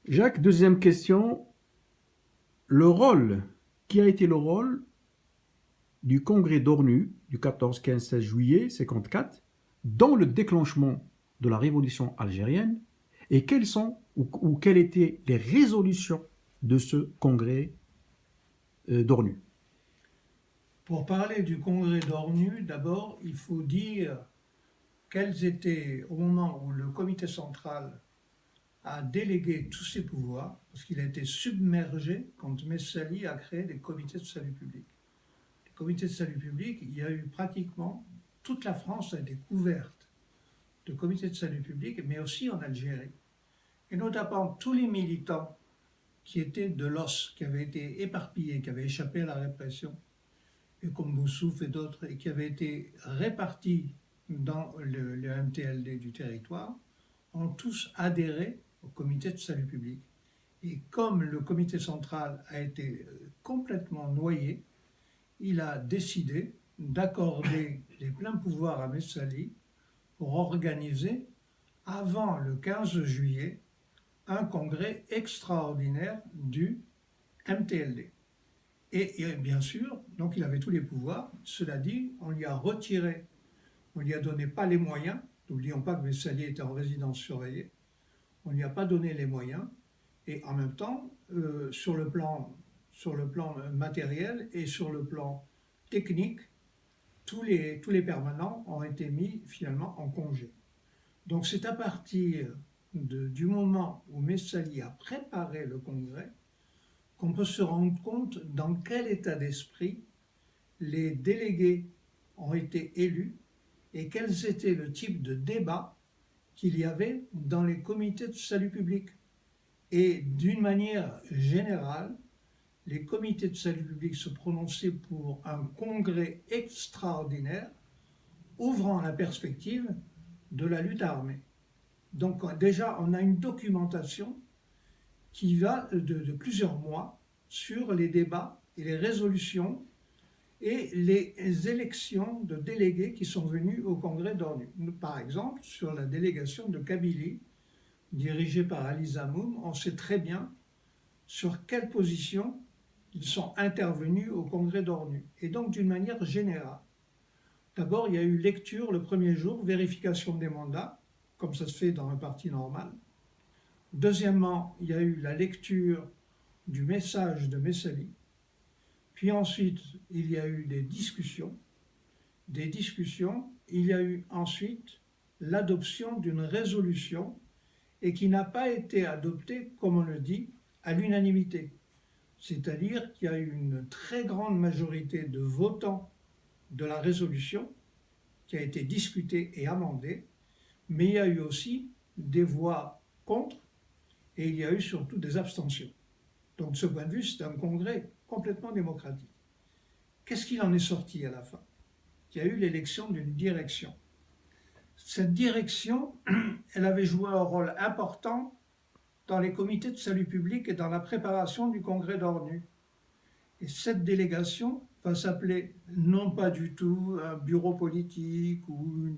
Jacques, deuxième question. Qui a été le rôle du congrès d'ONU du 14, 15, 16 juillet 54 dans le déclenchement de la révolution algérienne et quelles étaient les résolutions de ce congrès d'ONU? Pour parler du congrès d'ONU, d'abord, il faut dire quels étaient, au moment où le comité central a délégué tous ses pouvoirs, parce qu'il a été submergé quand Messali a créé des comités de salut public. Les comités de salut public, il y a eu pratiquement toute la France a été couverte de comités de salut public, mais aussi en Algérie. Et notamment tous les militants qui étaient de l'os, qui avaient été éparpillés, qui avaient échappé à la répression, et comme Boussouf et d'autres, et qui avaient été répartis dans le MTLD du territoire, ont tous adhéré au comité de salut public. Et comme le comité central a été complètement noyé, il a décidé d'accorder les pleins pouvoirs à Messali pour organiser, avant le 15 juillet, un congrès extraordinaire du MTLD. Et bien sûr, donc il avait tous les pouvoirs. Cela dit, on lui a retiré, on lui a donné pas les moyens. N'oublions pas que Messali était en résidence surveillée. On ne lui a pas donné les moyens. Et en même temps, sur le plan matériel et sur le plan technique, tous les permanents ont été mis finalement en congé. Donc c'est à partir du moment où Messali a préparé le congrès qu'on peut se rendre compte dans quel état d'esprit les délégués ont été élus et quels étaient le type de débat qu'il y avait dans les comités de salut public. Et d'une manière générale, les comités de salut public se prononçaient pour un congrès extraordinaire ouvrant la perspective de la lutte armée. Donc déjà, on a une documentation qui va de plusieurs mois sur les débats et les résolutions et les élections de délégués qui sont venus au congrès d'ONU. Par exemple, sur la délégation de Kabylie, dirigée par Ali Zamoum, on sait très bien sur quelle position ils sont intervenus au congrès d'ONU. Et donc d'une manière générale. D'abord, il y a eu lecture le premier jour, vérification des mandats, comme ça se fait dans un parti normal. Deuxièmement, il y a eu la lecture du message de Messali. Puis ensuite, il y a eu des discussions. Il y a eu ensuite l'adoption d'une résolution et qui n'a pas été adoptée, comme on le dit, à l'unanimité. C'est-à-dire qu'il y a eu une très grande majorité de votants de la résolution qui a été discutée et amendée, mais il y a eu aussi des voix contre et il y a eu surtout des abstentions. Donc de ce point de vue, c'est un congrès complètement démocratique. Qu'est-ce qu'il en est sorti à la fin? Il y a eu l'élection d'une direction. Cette direction, elle avait joué un rôle important dans les comités de salut public et dans la préparation du congrès d'ONU. Et cette délégation va s'appeler non pas du tout un bureau politique ou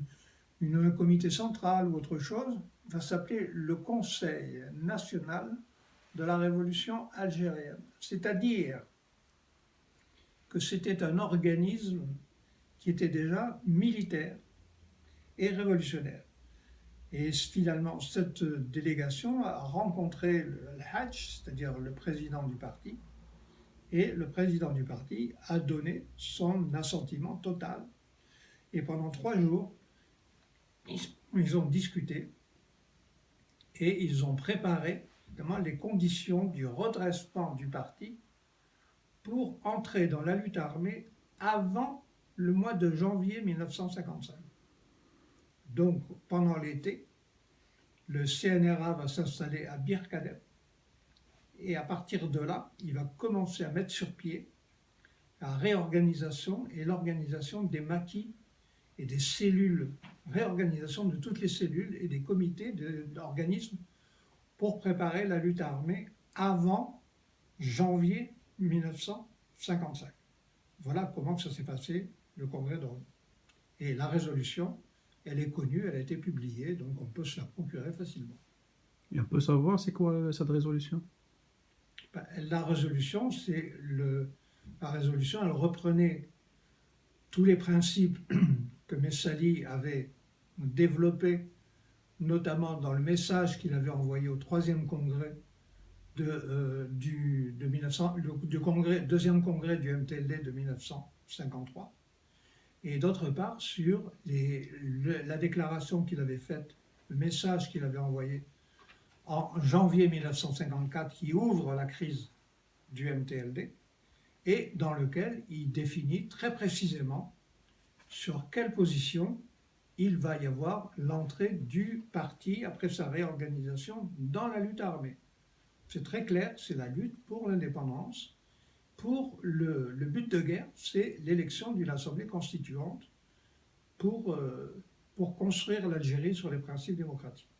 un comité central ou autre chose, va s'appeler le Conseil national de la révolution algérienne. C'est-à-dire que c'était un organisme qui était déjà militaire et révolutionnaire. Et finalement, cette délégation a rencontré le Hadj, c'est-à-dire le président du parti, et le président du parti a donné son assentiment total. Et pendant 3 jours, ils ont discuté et ils ont préparé les conditions du redressement du parti pour entrer dans la lutte armée avant le mois de janvier 1955. Donc, pendant l'été, le CNRA va s'installer à Bir Kadem et à partir de là, il va commencer à mettre sur pied la réorganisation et l'organisation des maquis et des cellules, réorganisation de toutes les cellules et des comités d'organismes pour préparer la lutte armée avant janvier 1955. Voilà comment ça s'est passé, le congrès d'ONU. Et la résolution, elle est connue, elle a été publiée, donc on peut se la procurer facilement. Et on peut savoir c'est quoi cette résolution? Ben, la résolution, la résolution, elle reprenait tous les principes que Messali avait développés, notamment dans le message qu'il avait envoyé au troisième congrès de 1900, deuxième congrès du MTLD de 1953, et d'autre part sur la déclaration qu'il avait faite, le message qu'il avait envoyé en janvier 1954 qui ouvre la crise du MTLD et dans lequel il définit très précisément sur quelle position il va y avoir l'entrée du parti après sa réorganisation dans la lutte armée. C'est très clair, c'est la lutte pour l'indépendance. Pour le but de guerre, c'est l'élection d'une assemblée constituante pour, pour construire l'Algérie sur les principes démocratiques.